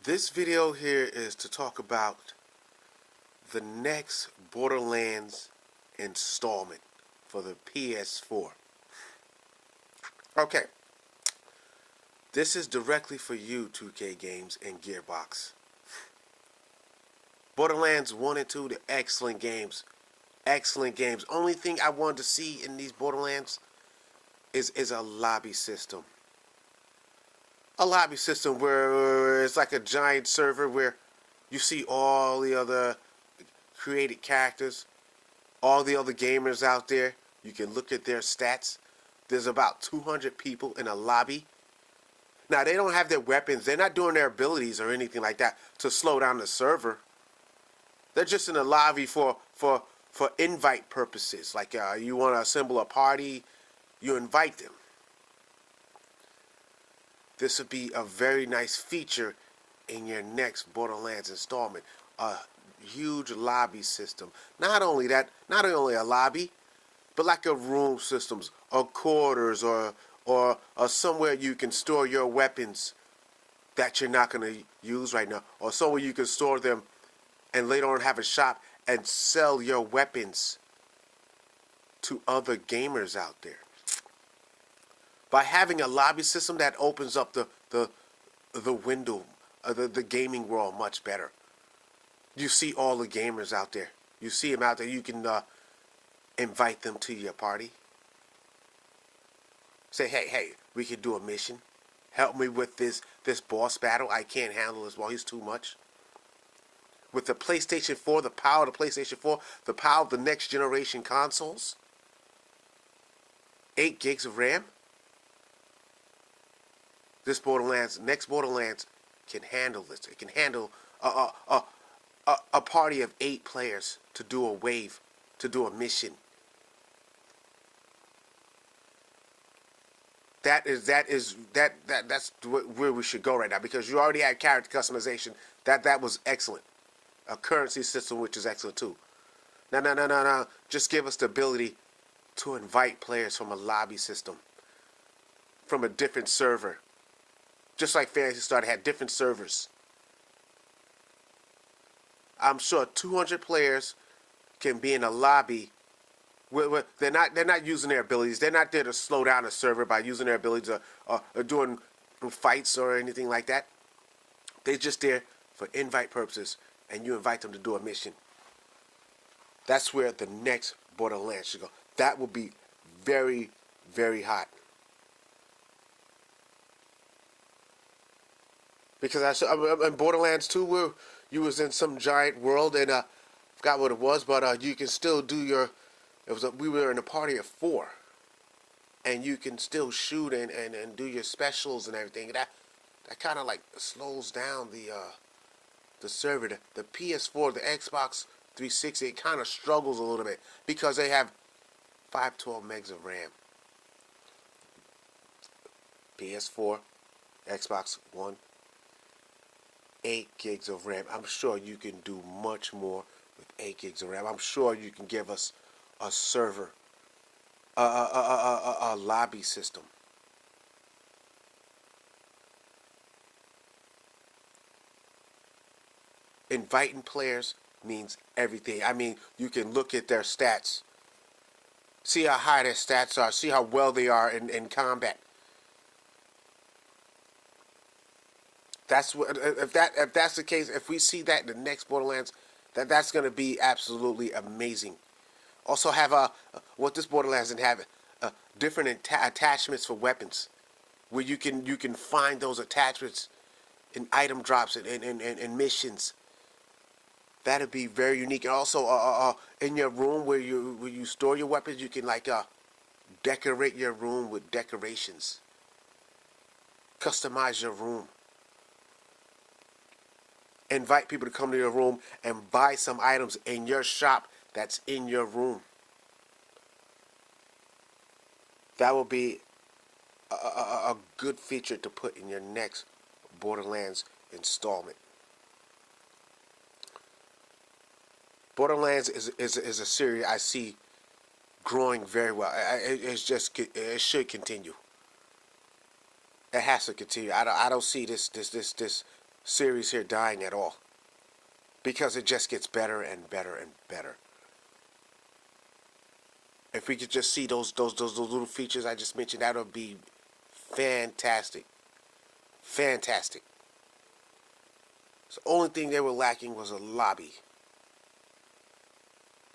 This video here is to talk about the next Borderlands installment for the PS4. Okay, this is directly for you, 2K Games and Gearbox. Borderlands 1 and 2, the excellent games. Excellent games. Only thing I wanted to see in these Borderlands is a lobby system. A lobby system where it's like a giant server where you see all the other created characters, all the other gamers out there. You can look at their stats. There's about 200 people in a lobby. Now, they don't have their weapons. They're not doing their abilities or anything like that to slow down the server. They're just in a lobby for invite purposes. Like you want to assemble a party, you invite them. This would be a very nice feature in your next Borderlands installment. A huge lobby system. Not only that, not only a lobby, but like a room systems, or quarters, or somewhere you can store your weapons that you're not going to use right now, or somewhere you can store them and later on have a shop and sell your weapons to other gamers out there. By having a lobby system, that opens up the window, the gaming world much better. You see all the gamers out there. You see them out there. You can invite them to your party. Say, hey, we can do a mission. Help me with this boss battle. I can't handle this while he's too much. With the PlayStation 4, the power of the PlayStation 4, the power of the next generation consoles, 8 gigs of RAM. This next Borderlands can handle this. It can handle a party of 8 players to do a wave, to do a mission. That's where we should go right now, because you already had character customization. That was excellent. A currency system, which is excellent too. No. Just give us the ability to invite players from a lobby system, from a different server. Just like Phantasy Star had different servers. I'm sure 200 players can be in a lobby. They're not using their abilities. They're not there to slow down a server by using their abilities or doing fights or anything like that. They're just there for invite purposes, and you invite them to do a mission. That's where the next Borderlands should go. That will be very, very hot. Because in Borderlands 2, where you was in some giant world, and I forgot what it was, but you can still do your. We were in a party of 4, and you can still shoot and do your specials and everything. That kind of like slows down the server. The PS4, the Xbox 360, it kind of struggles a little bit because they have 512 megs of RAM. PS4, Xbox One, 8 gigs of RAM. I'm sure you can do much more with 8 gigs of RAM. I'm sure you can give us a server, a lobby system. Inviting players means everything. I mean, you can look at their stats, see how high their stats are, see how well they are in combat. If that's the case, if we see that in the next Borderlands, that's going to be absolutely amazing. Also have what this Borderlands didn't have, different attachments for weapons, where you can find those attachments in item drops and missions. That'd be very unique. And also in your room where you store your weapons, you can decorate your room with decorations. Customize your room. Invite people to come to your room and buy some items in your shop that's in your room. That will be a good feature to put in your next Borderlands installment. Borderlands is a series I see growing very well. It should continue. It has to continue. I don't see this series here dying at all, because it just gets better and better and better. If we could just see those little features I just mentioned, that would be fantastic. Fantastic. So the only thing they were lacking was a lobby,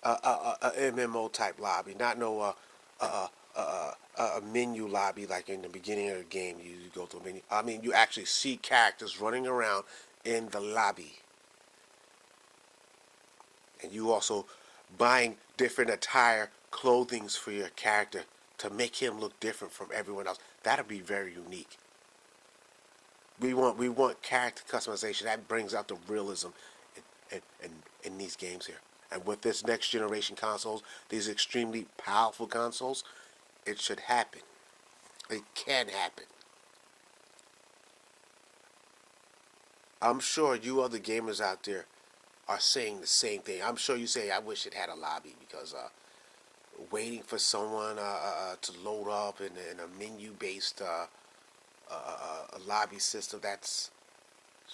a MMO type lobby, not no a menu lobby like in the beginning of the game. You go to a menu. I mean, you actually see characters running around in the lobby, and you also buying different attire, clothings for your character to make him look different from everyone else. That'll be very unique. We want character customization. That brings out the realism in these games here. And with this next generation consoles, these extremely powerful consoles, it should happen. It can happen. I'm sure you other gamers out there are saying the same thing. I'm sure you say, I wish it had a lobby, because waiting for someone to load up in a menu-based lobby system, it's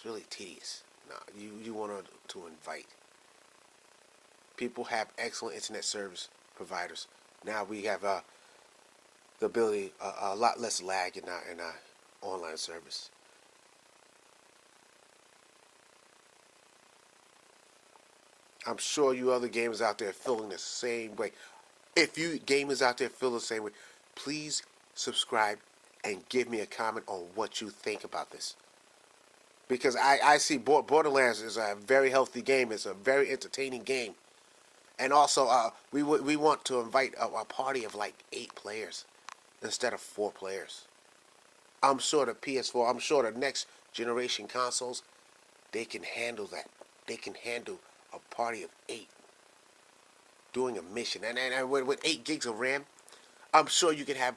really tedious. No, you want to invite. People have excellent internet service providers. Now we have the ability, a lot less lag in our online service. I'm sure you other gamers out there feeling the same way. If you gamers out there feel the same way, please subscribe and give me a comment on what you think about this. Because I see Borderlands is a very healthy game. It's a very entertaining game. And also, we want to invite a party of like 8 players instead of 4 players. I'm sure the PS4, I'm sure the next generation consoles, they can handle that. They can handle a party of 8 doing a mission. And with 8 gigs of RAM, I'm sure you can have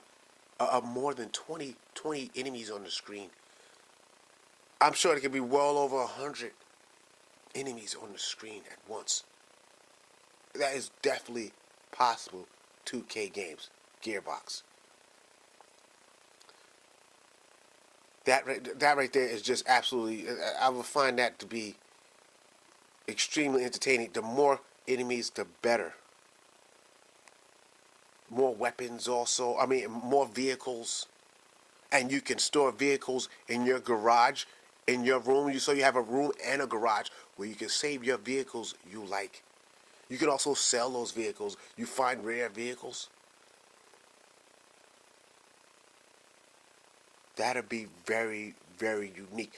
more than 20 enemies on the screen. I'm sure there can be well over 100 enemies on the screen at once. That is definitely possible. 2K games, Gearbox. That right there is just absolutely. I would find that to be extremely entertaining. The more enemies, the better. More weapons, also. I mean, more vehicles, and you can store vehicles in your garage, in your room. So you have a room and a garage where you can save your vehicles you like. You can also sell those vehicles. You find rare vehicles. That'll be very, very unique.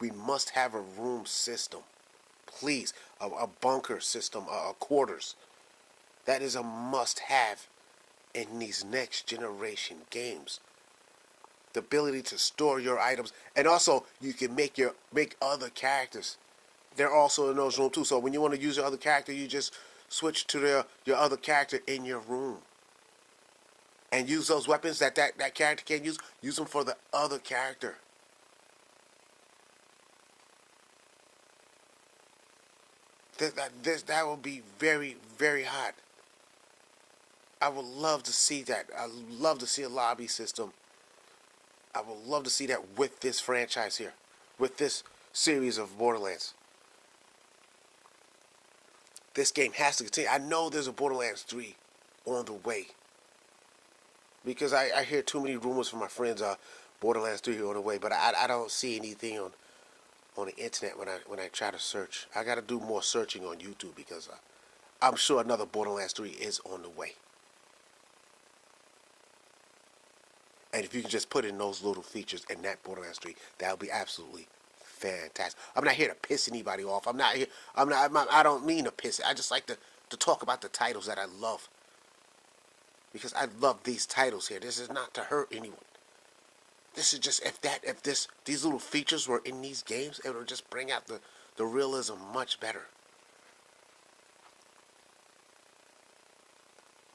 We must have a room system. Please. A bunker system, quarters. That is a must-have in these next generation games. The ability to store your items. And also, you can make other characters. They're also in those rooms too. So when you want to use your other character, you just switch to your other character in your room. And use those weapons that character can use. Use them for the other character. That will be very, very hot. I would love to see that. I would love to see a lobby system. I would love to see that with this franchise here. With this series of Borderlands. This game has to continue. I know there's a Borderlands 3 on the way. Because I hear too many rumors from my friends, Borderlands 3 on the way, but I don't see anything on the internet when I try to search. I got to do more searching on YouTube, because I'm sure another Borderlands 3 is on the way. And if you can just put in those little features in that Borderlands 3, that'll be absolutely fantastic. I'm not here to piss anybody off. I don't mean to piss. I just like to talk about the titles that I love. Because I love these titles here. This is not to hurt anyone. This is just, these little features were in these games, it would just bring out the realism much better.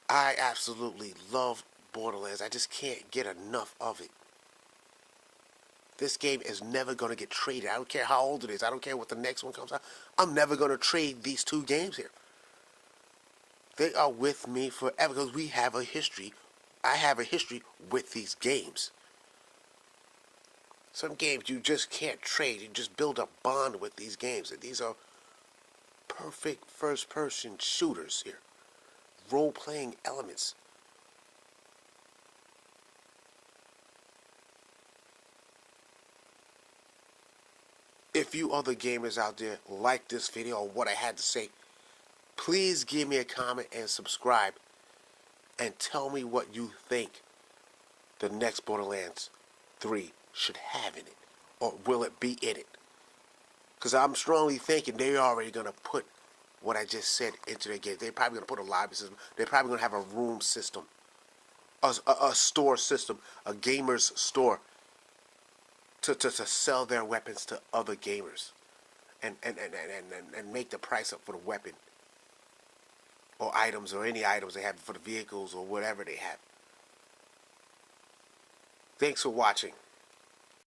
I absolutely love Borderlands. I just can't get enough of it. This game is never going to get traded. I don't care how old it is. I don't care what the next one comes out. I'm never going to trade these 2 games here. They are with me forever, because we have a history. I have a history with these games. Some games you just can't trade. You just build a bond with these games. And these are perfect first-person shooters here. Role-playing elements. If you other gamers out there like this video or what I had to say, please give me a comment and subscribe. And tell me what you think the next Borderlands 3 should have in it. Or will it be in it? Because I'm strongly thinking they're already going to put what I just said into their game. They're probably going to put a lobby system. They're probably going to have a room system. A store system. A gamer's store. To sell their weapons to other gamers. And make the price up for the weapon. Or items, or any items they have for the vehicles, or whatever they have. Thanks for watching.